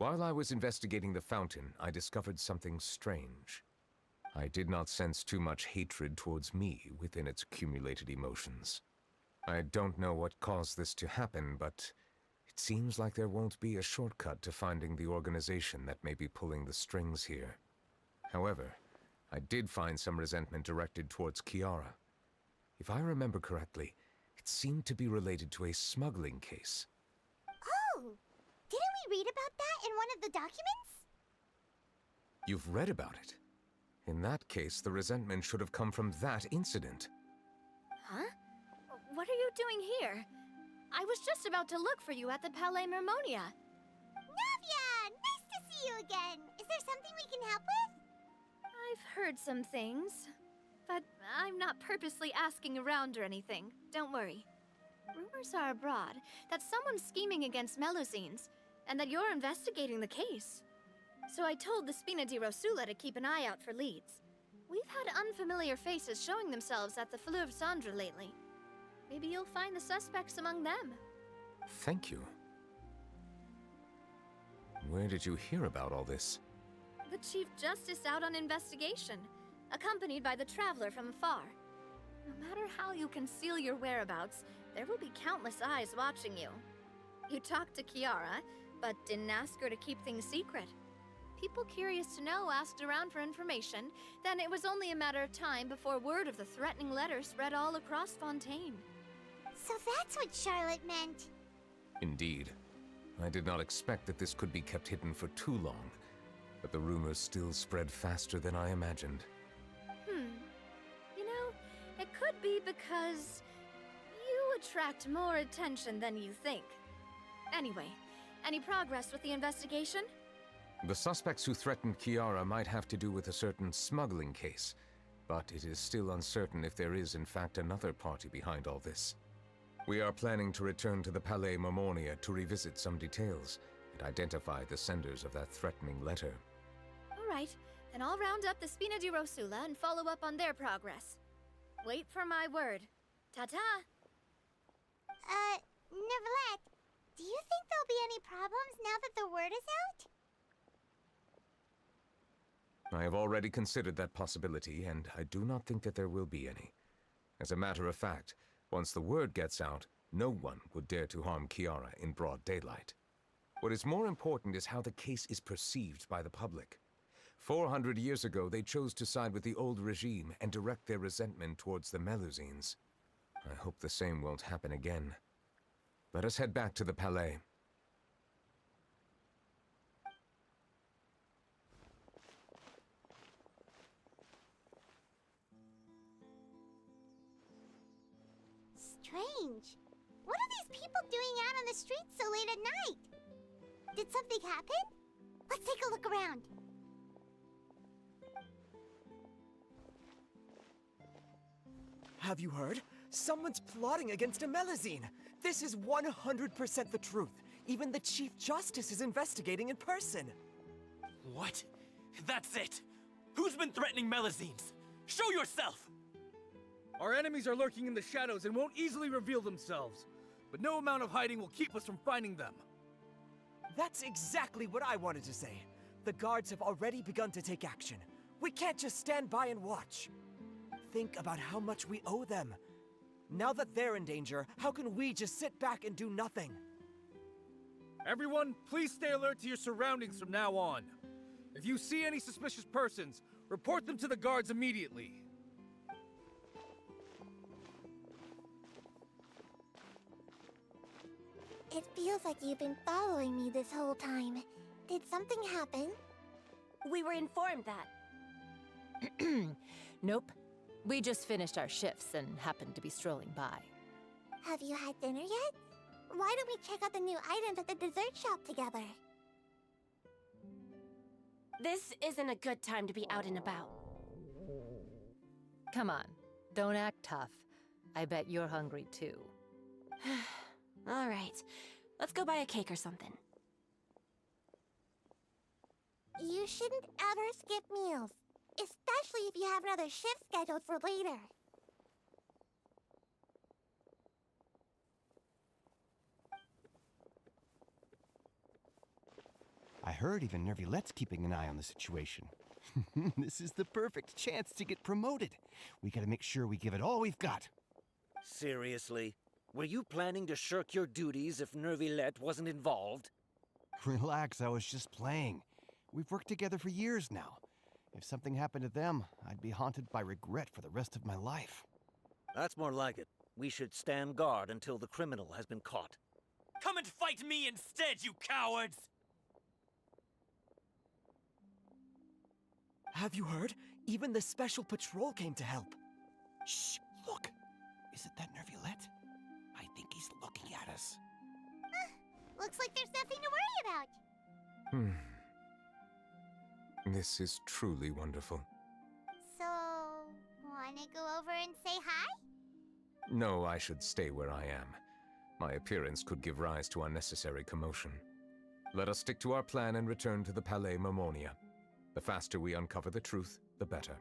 While I was investigating the fountain, I discovered something strange. I did not sense too much hatred towards me within its accumulated emotions. I don't know what caused this to happen, but it seems like there won't be a shortcut to finding the organization that may be pulling the strings here. However, I did find some resentment directed towards Kiara. If I remember correctly, it seemed to be related to a smuggling case. Oh! Didn't we read about that in one of the documents? You've read about it? In that case, the resentment should have come from that incident. Huh? What are you doing here? I was just about to look for you at the Palais Mermonia. Navia! Nice to see you again! Is there something we can help with? I've heard some things, but I'm not purposely asking around or anything. Don't worry. Rumors are abroad that someone's scheming against Melusines, and that you're investigating the case. So I told the Spina di Rosula to keep an eye out for leads. We've had unfamiliar faces showing themselves at the Fleuve Cendre lately. Maybe you'll find the suspects among them. Thank you. Where did you hear about all this? The Chief Justice out on investigation, accompanied by the Traveler from afar. No matter how you conceal your whereabouts, there will be countless eyes watching you. You talked to Kiara, but didn't ask her to keep things secret. People curious to know asked around for information, then it was only a matter of time before word of the threatening letter spread all across Fontaine. So that's what Charlotte meant. Indeed. I did not expect that this could be kept hidden for too long, but the rumors still spread faster than I imagined. You know, it could be because you attract more attention than you think. Anyway, any progress with the investigation? The suspects who threatened Kiara might have to do with a certain smuggling case, but it is still uncertain if there is in fact another party behind all this. We are planning to return to the Palais Mermonia to revisit some details and identify the senders of that threatening letter. All right, then I'll round up the Spina di Rosula and follow up on their progress. Wait for my word. Ta-ta! Neuvillette, do you think there'll be any problems now that the word is out? I have already considered that possibility, and I do not think that there will be any. As a matter of fact, once the word gets out, no one would dare to harm Kiara in broad daylight. What is more important is how the case is perceived by the public. 400 years ago, they chose to side with the old regime and direct their resentment towards the Melusines. I hope the same won't happen again. Let us head back to the Palais. strange. What are these people doing out on the streets so late at night? Did something happen? Let's take a look around. Have you heard? Someone's plotting against Amelazine. This is 100% the truth. Even the Chief Justice is investigating in person. What? That's it! Who's been threatening Melazines? Show yourself! Our enemies are lurking in the shadows and won't easily reveal themselves. But no amount of hiding will keep us from finding them. That's exactly what I wanted to say. The guards have already begun to take action. We can't just stand by and watch. Think about how much we owe them. Now that they're in danger, how can we just sit back and do nothing? Everyone, please stay alert to your surroundings from now on. If you see any suspicious persons, report them to the guards immediately. It feels like you've been following me this whole time. Did something happen? We were informed that. Nope. We just finished our shifts and happened to be strolling by. Have you had dinner yet? Why don't we check out the new items at the dessert shop together? This isn't a good time to be out and about. Come on, don't act tough. I bet you're hungry too. All right, let's go buy a cake or something. You shouldn't ever skip meals, especially if you have another shift scheduled for later. I heard even Neuvillette's keeping an eye on the situation. This is the perfect chance to get promoted. We gotta make sure we give it all we've got. Seriously? Were you planning to shirk your duties if Neuvillette wasn't involved? Relax, I was just playing. We've worked together for years now. If something happened to them, I'd be haunted by regret for the rest of my life. That's more like it. We should stand guard until the criminal has been caught. Come and fight me instead, you cowards! Have you heard? Even the Special Patrol came to help. Shh, look. Isn't that Neuvillette? I think he's looking at us. Looks like there's nothing to worry about. This is truly wonderful. So, wanna go over and say hi? No, I should stay where I am. My appearance could give rise to unnecessary commotion. Let us stick to our plan and return to the Palais Mermonia. The faster we uncover the truth, the better.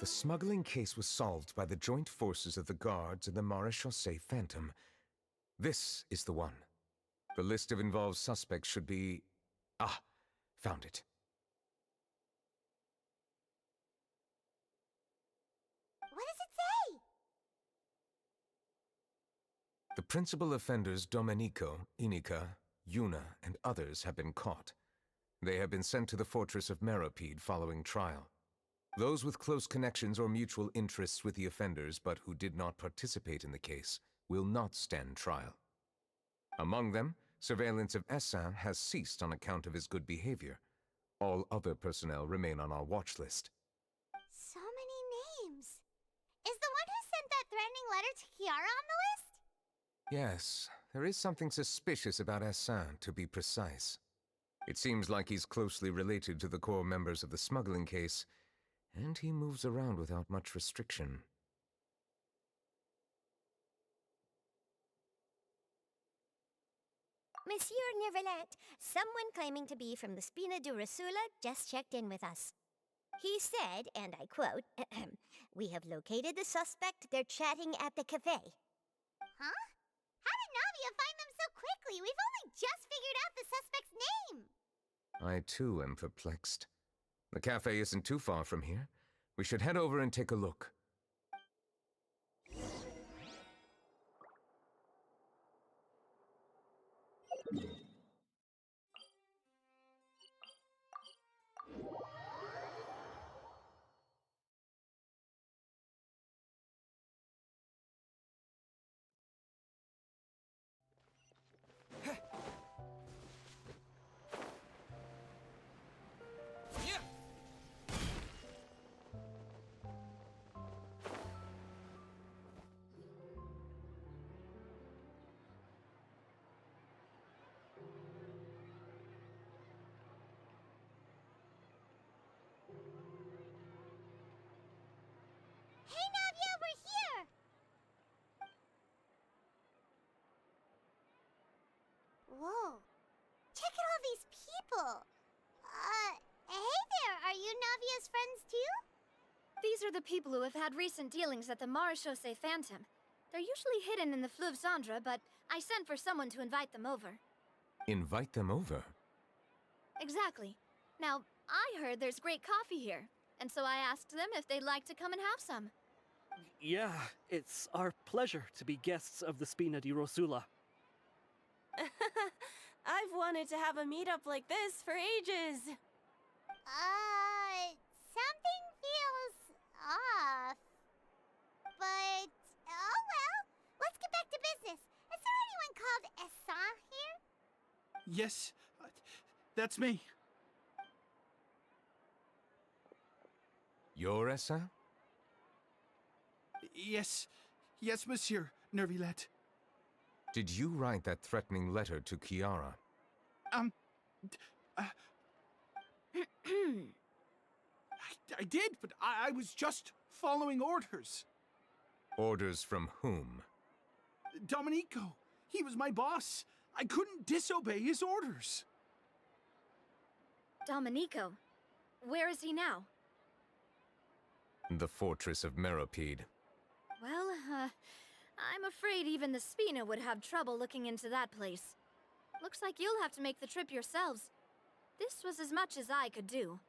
The smuggling case was solved by the joint forces of the guards and the Maréchaussée Phantom. This is the one. The list of involved suspects should be... Ah, found it. What does it say? The principal offenders Domenico, Inica, Yuna, and others have been caught. They have been sent to the fortress of Meropide following trial. Those with close connections or mutual interests with the offenders but who did not participate in the case will not stand trial. Among them, surveillance of Essin has ceased on account of his good behavior. All other personnel remain on our watch list. So many names. Is the one who sent that threatening letter to Kiara on the list? Yes, there is something suspicious about Essin, to be precise. It seems like he's closely related to the core members of the smuggling case, and he moves around without much restriction. Monsieur Neuvillette, someone claiming to be from the Spina di Rosula just checked in with us. He said, and I quote, "We have located the suspect. They're chatting at the cafe." Huh? How did Navia find them so quickly? We've only just figured out the suspect's name. I too am perplexed. The cafe isn't too far from here. We should head over and take a look. Hey, Navia, we're here! Whoa. Check out all these people! Hey there, are you Navia's friends too? These are the people who have had recent dealings at the Marechaussee Phantom. They're usually hidden in the Fleuve Cendre, but I sent for someone to invite them over. Invite them over? Exactly. Now, I heard there's great coffee here, and so I asked them if they'd like to come and have some. Yeah, it's our pleasure to be guests of the Spina di Rosula. I've wanted to have a meetup like this for ages. Something feels off. But, oh well. Let's get back to business. Is there anyone called Essan here? Yes, that's me. You're Essa? Yes, Monsieur Neuvillette. Did you write that threatening letter to Kiara? I did, but I was just following orders. Orders from whom? Domenico. He was my boss. I couldn't disobey his orders. Domenico? Where is he now? The fortress of Meropide. Well, I'm afraid even the Spina would have trouble looking into that place. Looks like you'll have to make the trip yourselves. This was as much as I could do.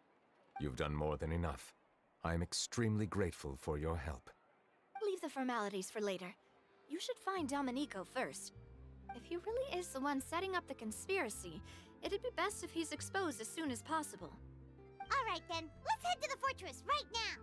You've done more than enough. I'm extremely grateful for your help. Leave the formalities for later. You should find Domenico first. If he really is the one setting up the conspiracy, it'd be best if he's exposed as soon as possible. All right then, let's head to the fortress right now.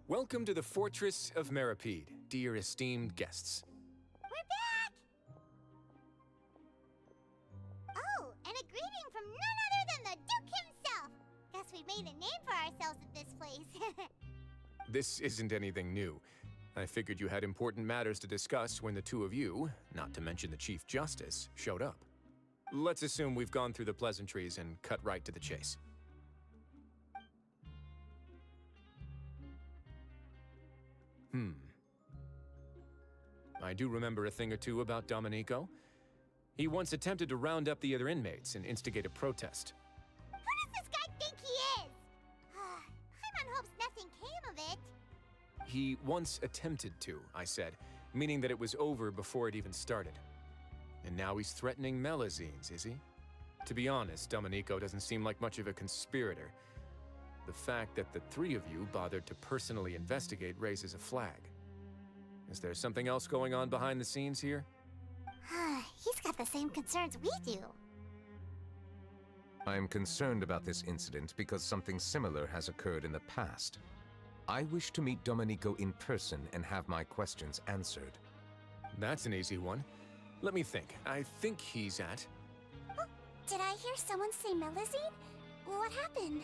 Welcome to the Fortress of Meropide, dear esteemed guests. We're back! Oh, and a greeting from none other than the Duke himself! Guess we made a name for ourselves at this place. This isn't anything new. I figured you had important matters to discuss when the two of you, not to mention the Chief Justice, showed up. Let's assume we've gone through the pleasantries and cut right to the chase. I do remember a thing or two about Domenico. He once attempted to round up the other inmates and instigate a protest. Who does this guy think he is? Paimon hopes nothing came of it. He once attempted to, I said, meaning that it was over before it even started. And now he's threatening Melazines, is he? To be honest, Domenico doesn't seem like much of a conspirator. The fact that the three of you bothered to personally investigate raises a flag. Is there something else going on behind the scenes here? He's got the same concerns we do. I am concerned about this incident because something similar has occurred in the past. I wish to meet Domenico in person and have my questions answered. That's an easy one. Let me think. I think he's at... Oh, did I hear someone say Melusine? What happened?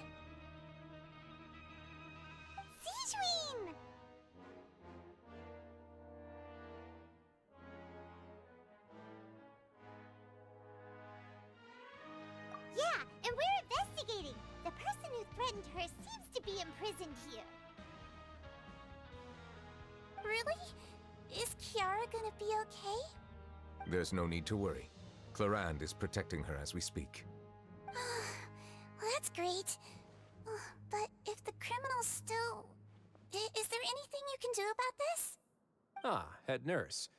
Siegeween! Yeah, and we're investigating. The person who threatened her seems to be imprisoned here. Really? Is Kiara gonna be okay? There's no need to worry. Clarande is protecting her as we speak. Well, that's great. But if the criminal's still... Is there anything you can do about this? Ah, head nurse.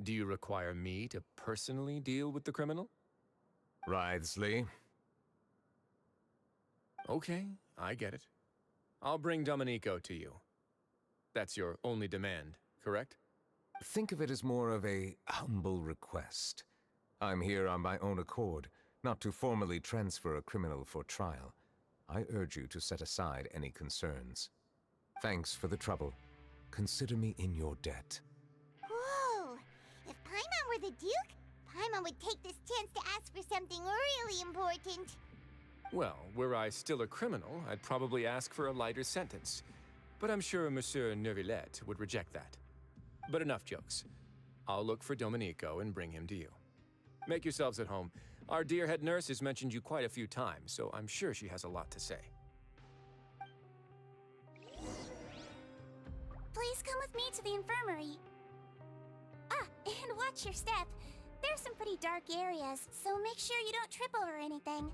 Do you require me to personally deal with the criminal? Wriothesley. Okay, I get it. I'll bring Domenico to you. That's your only demand, correct? Think of it as more of a humble request. I'm here on my own accord, not to formally transfer a criminal for trial. I urge you to set aside any concerns. Thanks for the trouble. Consider me in your debt. Whoa! If Paimon were the Duke, Paimon would take this chance to ask for something really important. Well, were I still a criminal, I'd probably ask for a lighter sentence. But I'm sure Monsieur Neuvillette would reject that. But enough jokes. I'll look for Domenico and bring him to you. Make yourselves at home. Our dear head nurse has mentioned you quite a few times, so I'm sure she has a lot to say. Please come with me to the infirmary. Ah, and watch your step. There's some pretty dark areas, so make sure you don't trip over anything.